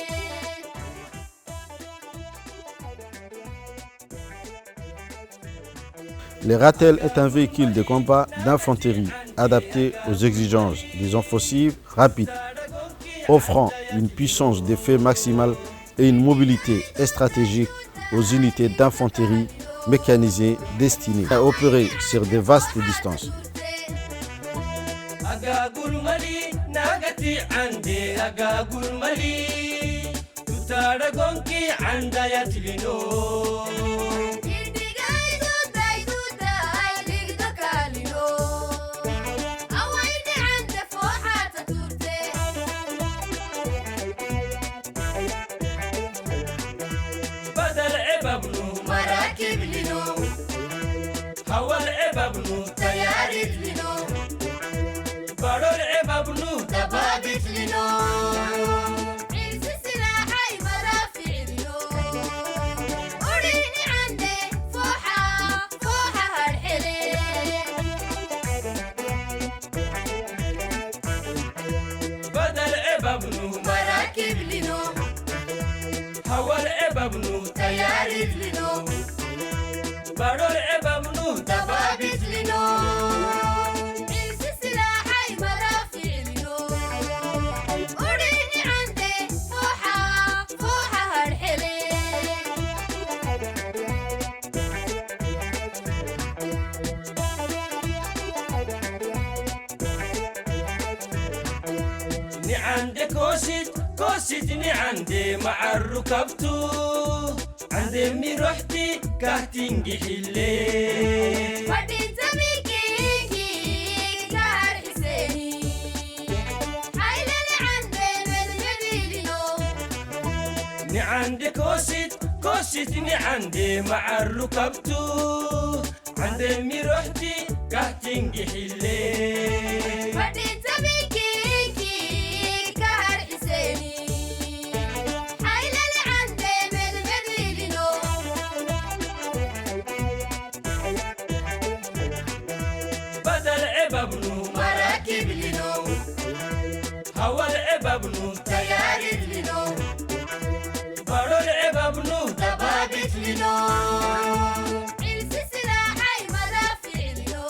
Le Ratel est un véhicule de combat d'infanterie adapté aux exigences des offensives rapides, offrant une puissance d'effet maximale et une mobilité stratégique aux unités d'infanterie mécanisées destinées à opérer sur de vastes distances. مراكب لنو هوا العباب نو تياري لنو بارو العباب نو دبابت لنو عرس سلاحي مرافع لنو وريني عندي فوحة هرحلي بدل عباب نو مراكب لنو هوا العباب نو تياري لنو بارو العباب نو دبابت لنو عرس سلاحي مرافع نعندي كوشت نعندي مع الركبتو عندي مي روحتي كهتنجي حلي وديت ميكيكي كار حسيني حيل اللي عندي المدمدينو نعندي كوشت نعندي مع الركبتو عندي مي روحتي كهتنجي حلي وديت ميكيكي كار حسيني حيل اللي عندي المدمدينو بدل عبابنو مراكب لنو هوا العبابنو تياري لنو بارو العبابنو ضبابط لنو عرس سلاحي مدافع لنو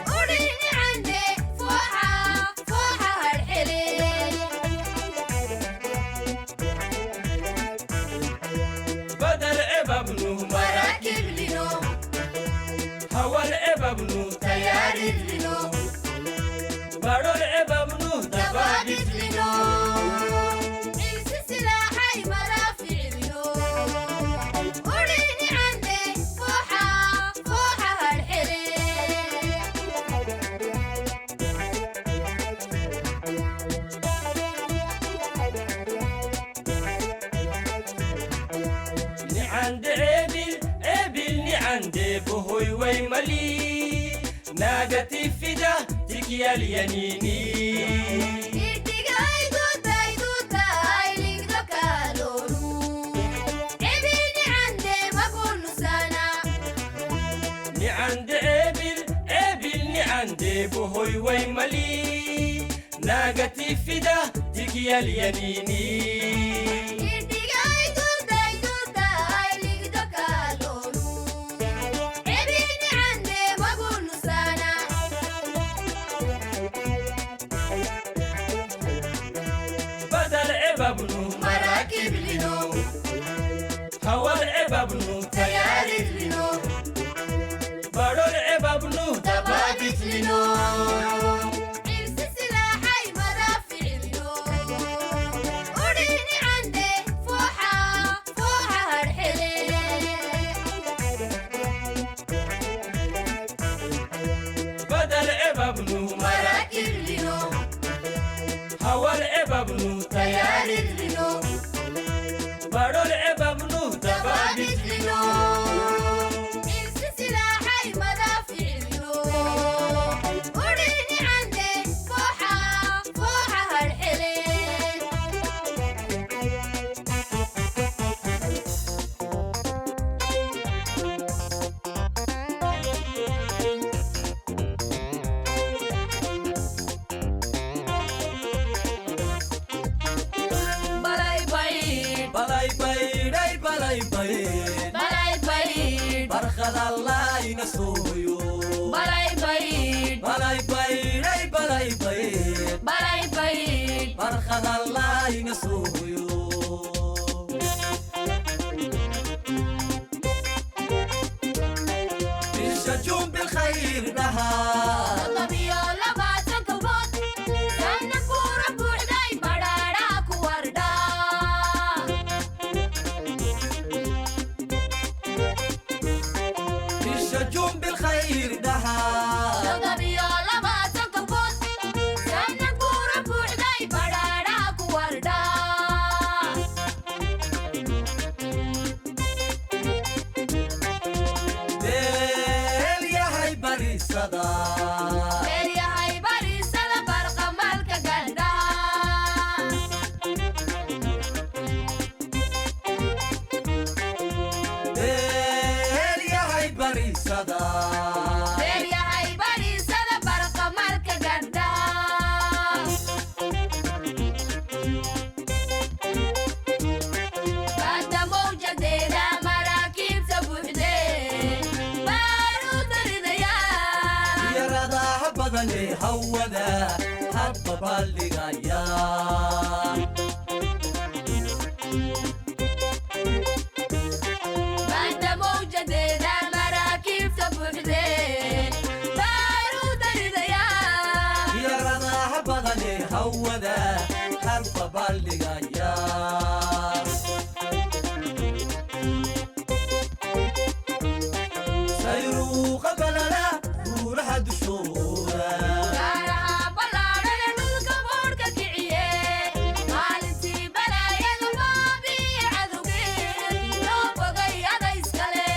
وريني عندي فوحة هالحلي بدل عبابنو مراكب لنو هوا العبابنو تياري لنو بارو العبابنو ضبابط لنو عرس سلاحي مدافع لنو وريني عندي فوحة هالحلي نعند عبل نعند بهوي ويملي ناقتي فدا تكيا اليميني إرتقاي دوتاي لقدو كالونو إبني عندي ما كل سنة نعند عبل نعند بهوي ويملي ناقتي فدا تكيا اليميني إرتقاي دوتاي لقدو كالونو إبني عندي ما كل سنة بدل عبابنو مراكب لنو هوا العبابنو تياري لنو بارو العبابنو ضبابط لنو عرس سلاحي مدافع لنو وريني عندي فوحة هالحلي بدل عبابنو مراكب لنو هوا العبابنو تياري لنو بارو العبابنو ضبابط لنو عرس سلاحي مدافع لنو وريني عندي فوحة هالحلي بلاي بعيد بلاي باي بلاي باي بلاي بعيد برخد الله ينسويو بلاي بعيد بلاي باي بلاي باي بلاي بعيد برخد الله ينسويو الشجون بالخير نهار طبيعي لباسك وبط سنك ورب وحداي بدارك وردا الشجون بالخير نهار طبيعي لباسك وبط سنك ورب وحداي بدارك وردا ديل يا هاي بري صدا يا هاي بريسة برقة مالك قلدا ديل يا هاي بري صدا يا هاي بريسة برقة مالك قلدا بعد موجة ديلا مراكب تبوحدين بارود رديان يا رضا بدني هودا حب بالغايا بعد موجة ديلا مراكب تبوحدين بارود رديان يا رضا بدني hawada halba baldhigaya sayruuqa balala buuraha dushooda gaaraha ballaadhana dhulka boodhka kiciye maalintii balaayada baabi'i cadowgeen loo bogay adayskale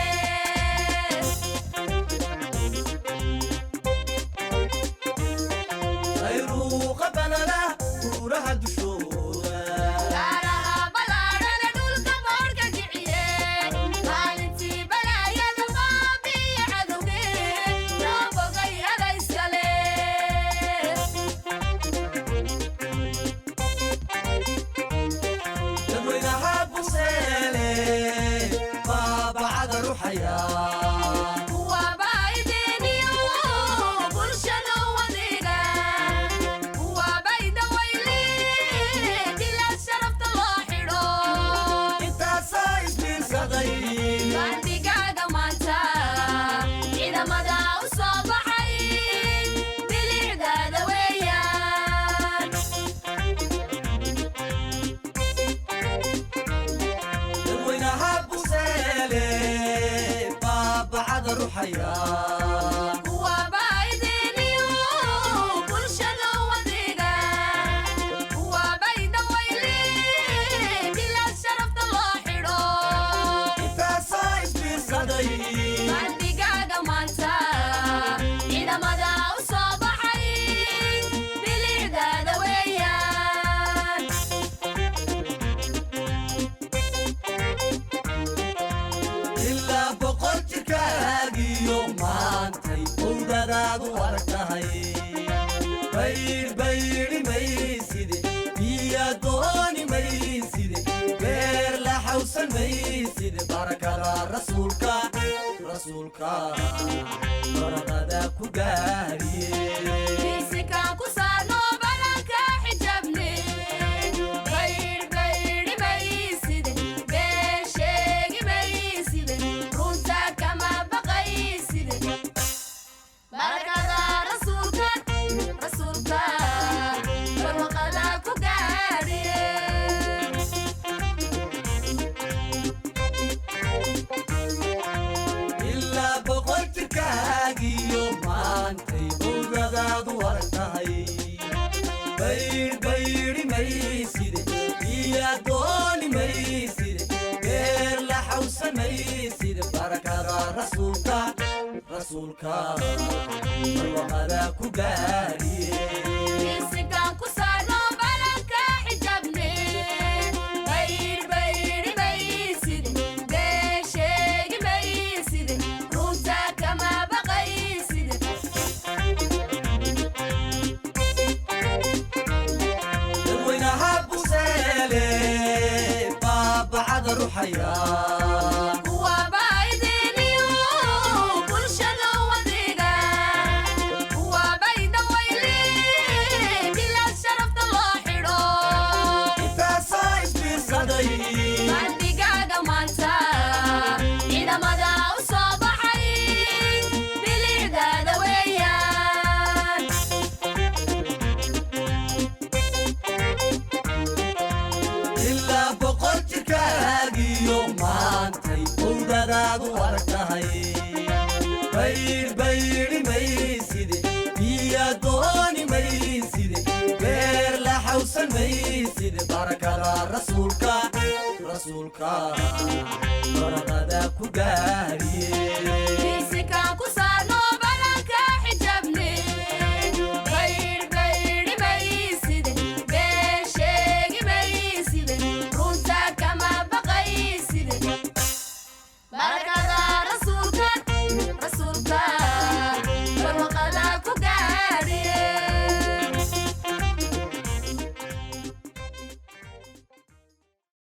sayruuqa balala buuraha dushooda gaaraha ballaadhana dhulka boodhka kiciye maalintii balaayada baabi'i cadowgeen loo bogay adayskale dadweynaha buseele baabacada ruxaya kuwa baydiniyo bulshada wadiga kuwa bayda wayli dila sharafta loo xidho intaasaa isbiirsaday bandhigaaga maanta ciidamada u soo baxay bilicdaada weeyaan dadweynaha buseele baabacada ruxaya kuwa baydiniyo bulshada wadiga kuwa bayda wayli dila sharafta loo xidho intaasaa isbiirsaday bandhigaaga maanta ciidamada u soo baxay bilicdaada weeyaan ilaa boqol jirkaagiyo maantay owdadaadu adag tahay baydhi mayside biya dooni mayside beer la xawsan mayside barakada rasuulka barakada ku gaariye fiisikaan ku saarno balanka xijabne baydhi mayside been sheegi mayside runta kama baqayside barakada rasuulka barwaqada ku gaadhiye ilaa boqol jirkaagiyo maantay owdadaadu adag tahay baydhi mayside biya dooni mayside beer la xawsan mayside barakada rasuulka barwaqada ku gaariye fiisikaan ku saarno balanka xijabne baydhi mayside been sheegi mayside runta kama baqayside dadweynaha buseele baabacada ruxaya kuwa baydiniyo bulshada wadiga kuwa bayda wayli dila sharafta loo xidho intaasaa isbiirsaday bandhigaaga maanta ciidamada u soo baxay bilicdaada weeyaan ilaa boqol jirkaagiyo maantay owdadaadu adag tahay baydhi mayside biya dooni mayside beer la xawsan mayside barakada rasuulka barakada ku gaariye